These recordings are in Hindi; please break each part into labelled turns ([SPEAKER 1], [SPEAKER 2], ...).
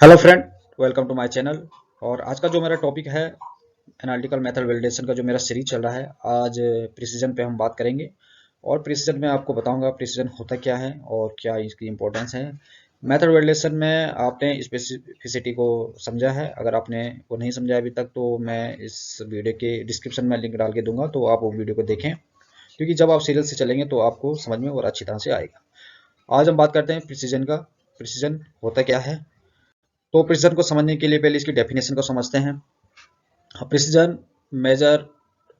[SPEAKER 1] Hello friend, welcome to my channel. और आज का जो मेरा टॉपिक है एनालिटिकल मेथड वैलिडेशन का जो मेरा सीरीज चल रहा है, आज प्रिसीजन पे हम बात करेंगे। और प्रिसीजन में आपको बताऊंगा प्रिसीजन होता क्या है और क्या इसकी इंपॉर्टेंस है। मेथड वैलिडेशन में आपने स्पेसिफिसिटी को समझा है, अगर आपने वो नहीं समझा अभी तक तो मैं इस वीडियो के डिस्क्रिप्शन में लिंक डाल के दूंगा, तो आप वो वीडियो को देखें, क्योंकि जब आप सीरियल से चलेंगे तो आपको समझ में और अच्छी तरह से आएगा। आज हम बात करते हैं प्रिसीजन का। प्रिसीजन होता क्या है, तो प्रिसीजन को समझने के लिए पहले इसकी डेफिनेशन को समझते हैं। Precision measure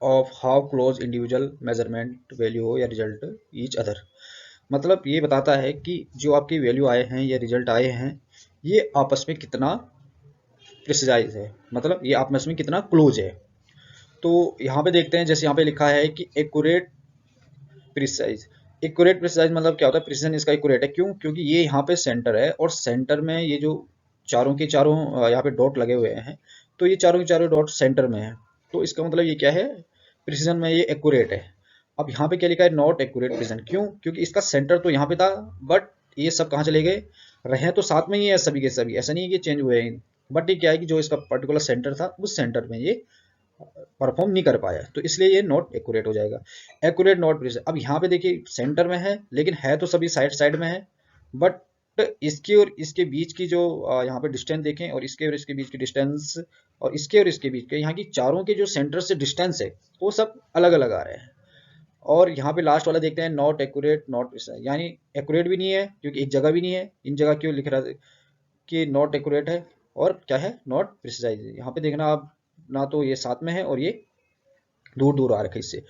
[SPEAKER 1] of how close individual measurement value हो या रिजल्ट ईच अदर। मतलब ये बताता है कि जो आपकी वैल्यू आए हैं या रिजल्ट आए हैं, ये आपस में कितना प्रिसाइज है, मतलब ये आपस में कितना क्लोज है। तो यहाँ पे देखते हैं, जैसे यहाँ पे लिखा है कि एक्यूरेट प्रिसाइज। एक्यूरेट प्रिसाइज मतलब क्या होता है, प्रिसीजन इसका एक्यूरेट है। क्यों? क्योंकि ये यहाँ पे सेंटर है और सेंटर में ये जो चारों के चारों यहाँ पे डॉट लगे हुए हैं, तो ये चारों के चारों डॉट सेंटर में है। तो इसका मतलब ये क्या है, प्रिसीजन में ये एक्यूरेट है। अब यहाँ पे क्या लिखा है, नॉट एक्यूरेट प्रिसीजन। क्यों? क्योंकि इसका सेंटर तो यहाँ पे था, बट ये सब कहाँ चले गए, रहे तो साथ में ही है सभी के सभी, ऐसा नहीं है कि चेंज हुए हैं। बट ये क्या है कि जो इसका पर्टिकुलर सेंटर था, उस सेंटर में ये परफॉर्म नहीं कर पाया, तो इसलिए ये नॉट एक्यूरेट हो जाएगा। Accurate not precise. अब यहाँ पे देखिए सेंटर में है, लेकिन है तो सभी साइड साइड में है, बट इसके और इसके बीच की जो यहाँ पे डिस्टेंस देखें, और इसके और इसके बीच की डिस्टेंस, और इसके और इसके बीच के यहाँ की चारों के जो सेंटर से डिस्टेंस है, वो सब अलग अलग आ रहे हैं। और यहाँ पे लास्ट वाला देखते हैं, नॉट एक्यूरेट नॉट प्रिसाइज, यानी एक्यूरेट भी नहीं है क्योंकि एक जगह भी नहीं है। इन जगह क्यों लिख रहा है कि नॉट एक्यूरेट है, और क्या है, नॉट प्रिसाइज है। यहाँ पे देखना आप, ना तो ये साथ में है और ये दूर दूर आ रखा है इससे।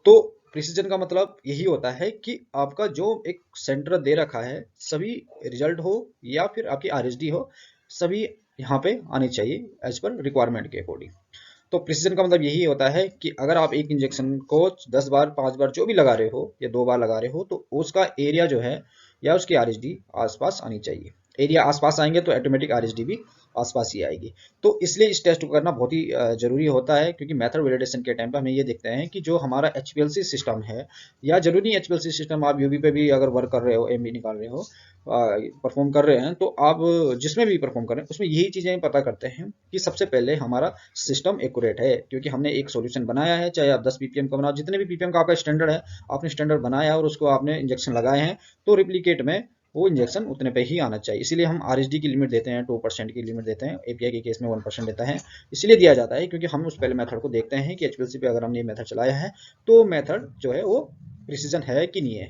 [SPEAKER 1] तो प्रिसीजन का मतलब यही होता है कि आपका जो एक सेंटर दे रखा है, सभी रिजल्ट हो या फिर आपकी आरएसडी हो, सभी यहाँ पे आनी चाहिए एज पर रिक्वायरमेंट के अकॉर्डिंग। तो प्रिसीजन का मतलब यही होता है कि अगर आप एक इंजेक्शन को 10 बार 5 बार जो भी लगा रहे हो या 2 बार लगा रहे हो, तो उसका एरिया जो है या उसकी आरएसडी आसपास आनी चाहिए। एरिया आसपास आएंगे तो ऑटोमेटिक आरएसडी भी आसपास ही आएगी। तो इसलिए इस टेस्ट को करना बहुत ही जरूरी होता है, क्योंकि मेथड वैलिडेशन के टाइम पे हमें ये देखते हैं कि जो हमारा एचपीएलसी सिस्टम है, या जरूरी नहीं एचपीएलसी सिस्टम, आप यूबी पे भी अगर वर्क कर रहे हो, एमबी निकाल रहे हो, परफॉर्म कर रहे हैं, तो आप जिसमें भी परफॉर्म कर रहे हैं उसमें यही चीजें पता करते हैं कि सबसे पहले हमारा सिस्टम एक्यूरेट है, क्योंकि हमने एक सॉल्यूशन बनाया है, चाहे आप 10 पीपीएम का बनाओ, जितने भी पीपीएम का आपका स्टैंडर्ड है, आपने स्टैंडर्ड बनाया और उसको आपने इंजेक्शन लगाए हैं, तो रिप्लीकेट में वो इंजेक्शन उतने पे ही आना चाहिए। इसीलिए हम आरएसडी की लिमिट देते हैं, 2% की लिमिट देते हैं, एपीआई के केस में 1% देता है। इसलिए दिया जाता है क्योंकि हम उस पहले मेथड को देखते हैं कि एचपीएलसी पे अगर हमने ये मेथड चलाया है, तो मेथड जो है वो प्रिसीजन है कि नहीं है।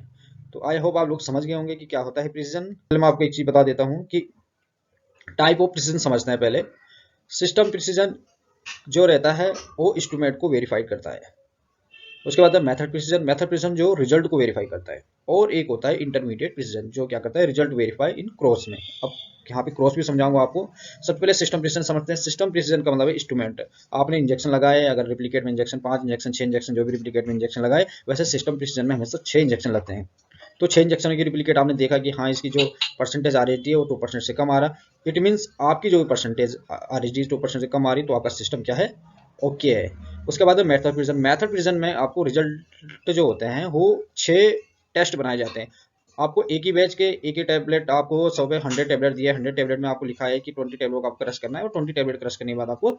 [SPEAKER 1] तो आई होप आप लोग समझ गए होंगे कि क्या होता है प्रिसीजन। पहले मैं आपको एक चीज बता देता हूँ कि टाइप ऑफ प्रिसीजन समझते हैं पहले। सिस्टम प्रिसीजन जो रहता है वो इंस्ट्रूमेंट को वेरीफाई करता है। उसके बाद मेथड प्रिसीजन, मेथड प्रिसीजन जो रिजल्ट को वेरीफाई करता है। और एक होता है इंटरमीडिएट प्रिसीजन, जो क्या करता है, रिजल्ट वेरीफाई इन क्रॉस में। अब यहाँ पे क्रॉस भी समझाऊंगा आपको। सबसे पहले सिस्टम प्रिसीजन समझते हैं। सिस्टम प्रिसीजन का मतलब है इंस्ट्रूमेंट। आपने इंजेक्शन लगाए, अगर रिप्लीकेट में इंजेक्शन 5 इंजेक्शन 6 इंजेक्शन जो भी रिप्लीकेट में इंजेक्शन लगाए, वैसे सिस्टम प्रिसीजन में हमेशा 6 इंजेक्शन लगते हैं। तो 6 इंजेक्शन की रिप्लीकेट आपने देखा कि हाँ, इसकी जो परसेंटेज आ रही है वो 2% से कम आ रहा, इट मीन्स आपकी जो परसेंटेज आ रही है 2% से कम आ रही, तो आपका सिस्टम क्या है, ओके है। उसके बाद मेथड प्रिसीजन। मेथड प्रिसीजन में आपको रिजल्ट जो होते हैं वो 6 टेस्ट बनाए जाते हैं। आपको एक ही बैच के एक ही टैबलेट, आपको 100 पे 100 टैबलेट दिया है, 100 टैबलेट में आपको लिखा है कि 20 टैबलेट को आपको क्रश करना है, और 20 टैबलेट क्रश करने के बाद आपको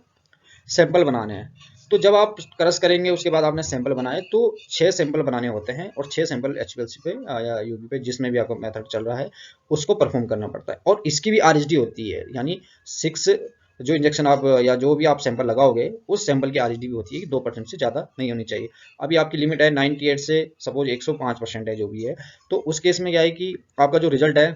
[SPEAKER 1] सैंपल बनाने हैं। तो जब आप क्रश करेंगे उसके बाद आपने सैंपल बनाए, तो 6 सैंपल बनाने होते हैं, और 6 सैंपल एचपीएलसी पे या यूबी पे जिसमें भी आपका मेथड चल रहा है उसको परफॉर्म करना पड़ता है। और इसकी भी आरएसडी होती है, यानी 6 जो इंजेक्शन आप या जो भी आप सैंपल लगाओगे, उस सैंपल की आरएसडी भी होती है कि 2% से ज़्यादा नहीं होनी चाहिए। अभी आपकी लिमिट है 98 से सपोज 105% है जो भी है, तो उस केस में क्या है कि आपका जो रिजल्ट है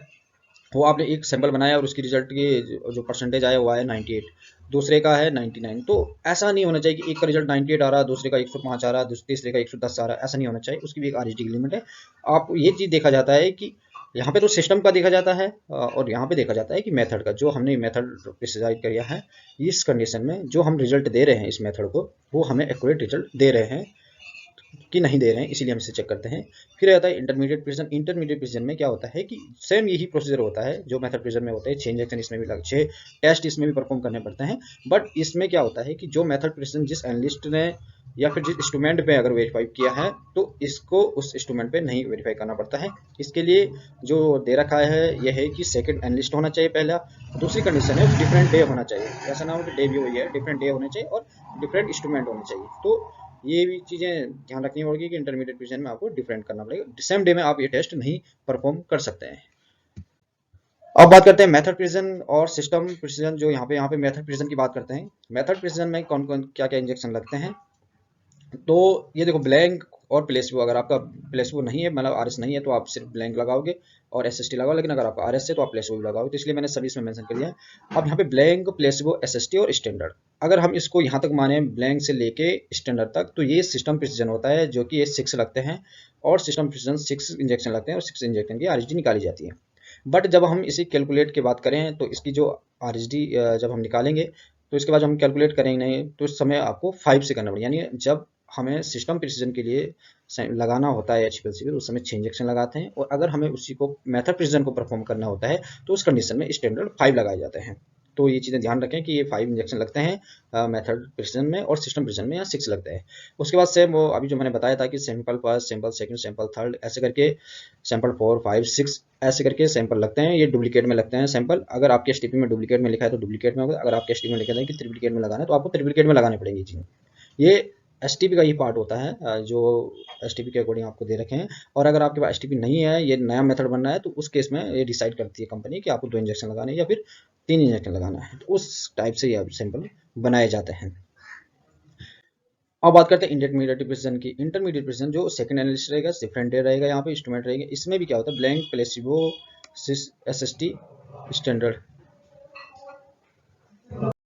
[SPEAKER 1] वो आपने एक सैंपल बनाया और उसकी रिजल्ट की जो परसेंटेज आया वो आया 98, दूसरे का है 99। तो ऐसा नहीं होना चाहिए कि एक का रिजल्ट 98 आ रहा, दूसरे का 105 आ रहा, तीसरे का 110 आ रहा, ऐसा नहीं होना चाहिए। उसकी भी एक आरएसडी की लिमिट है। आप ये चीज़ देखा जाता है कि यहाँ पे तो सिस्टम का देखा जाता है, और यहाँ पे देखा जाता है कि मेथड का, जो हमने मेथड प्रिसाइज किया है, इस कंडीशन में जो हम रिजल्ट दे रहे हैं इस मेथड को, वो हमें एक्यूरेट रिजल्ट दे रहे हैं कि नहीं दे रहे हैं, इसीलिए हम इसे चेक करते हैं। फिर आता है इंटरमीडिएट प्रिसिजन। इंटरमीडिएट प्रिसिजन में क्या होता है कि सेम यही प्रोसीजर होता है जो मेथड प्रिसिजन में होता है, 6 इंजेक्शन इसमें भी 6 टेस्ट इसमें भी परफॉर्म करने पड़ते हैं। बट इसमें क्या होता है कि जो मेथड प्रिसिजन जिस एनालिस्ट ने या फिर जिस इंस्ट्रूमेंट पे अगर वेरीफाई किया है तो इसको उस इंस्ट्रूमेंट पे नहीं वेरीफाई करना पड़ता है। इसके लिए जो दे रखा है यह है कि सेकंड एनालिस्ट होना चाहिए पहला। दूसरी कंडीशन है डिफरेंट डे होना चाहिए, ऐसा ना हो कि डे भी वही है, डिफरेंट डे होने चाहिए और डिफरेंट इंस्ट्रूमेंट होने चाहिए। तो ये भी चीज़ें ध्यान रखनी होगी कि इंटरमीडिएट प्रिसिजन में आपको डिफरेंट करना पड़ेगा, सेम डे में आप ये टेस्ट नहीं परफॉर्म कर सकते हैं। अब बात करते हैं मेथड प्रिसिजन और सिस्टम प्रिसिजन। जो यहाँ पे मेथड प्रिसिजन की बात करते हैं। मेथड प्रिसिजन में कौन कौन क्या क्या इंजेक्शन लगते हैं, तो ये देखो ब्लैंक और प्लेसबो। अगर आपका प्लेसबो नहीं है, मतलब आरएस नहीं है, तो आप सिर्फ ब्लैंक लगाओगे और एसएसटी लगाओ। लेकिन अगर आपका आरएस है तो आप प्लेसबो भी लगाओगे, तो इसलिए मैंने सभी इसमें मेंशन कर दिया है। अब यहाँ पे ब्लैंक, प्लेसबो, एसएसटी और स्टैंडर्ड, अगर हम इसको यहाँ तक माने ब्लैंक से लेके स्टैंडर्ड तक, तो ये सिस्टम प्रिसिजन होता है, जो कि ये 6 लगते हैं और सिस्टम प्रिसिजन 6 इंजेक्शन लगते हैं और 6 इंजेक्शन की आरएसडी निकाली जाती है। बट जब हम इसी कैलकुलेट की बात करें तो इसकी जो आरएसडी जब हम निकालेंगे तो इसके बाद हम कैलकुलेट करेंगे नहीं, तो इस समय आपको 5 से करना पड़ेगा। यानी जब हमें सिस्टम प्रिसिजन के लिए लगाना होता है HPLC उस समय 6 इंजेक्शन लगाते हैं, और अगर हमें उसी को मेथड प्रिसिजन को परफॉर्म करना होता है तो उस कंडीशन में स्टैंडर्ड 5 लगाए जाते हैं। तो ये चीज़ें ध्यान रखें कि ये 5 इंजेक्शन लगते हैं मेथड प्रिसिजन में, और सिस्टम प्रिसिजन में यहाँ 6 लगते हैं। उसके बाद सेम वो अभी जो मैंने बताया था कि sample first, sample second, sample third, ऐसे करके सैंपल 4, 5, 6 ऐसे करके सैंपल लगते हैं। ये डुप्लीकेट में लगते हैं सैंपल। अगर आपके एसटीपी में डुप्लीकेट में लिखा है तो डुप्लीकेट में होगा, अगर आपके एसटीपी में लिखा है कि ट्रिप्लिकेट में लगाना है तो आपको ट्रिप्लिकेट में लगाने पड़ेंगे चीज़ें। ये एसटीपी का ही पार्ट होता है जो एसटीपी के अकॉर्डिंग आपको दे रखे हैं। और अगर आपके पास एसटीपी नहीं है, ये नया मेथड बनना है, तो उस केस में ये डिसाइड करती है कंपनी कि आपको 2 इंजेक्शन लगाने हैं या फिर 3 इंजेक्शन लगाना है, तो उस टाइप से ये सैंपल बनाए जाते हैं। अब बात करते हैं इंटरमीडिएट प्रिसिजन की। इंटरमीडिएट प्रिसिजन जो सेकंड एनालिस्ट रहेगा, डिफरेंट डे रहेगा, यहाँ पे इंस्ट्रूमेंट रहेंगे। इसमें भी क्या होता है, ब्लैंक, प्लेसिबो, एसएसटी, स्टैंडर्ड,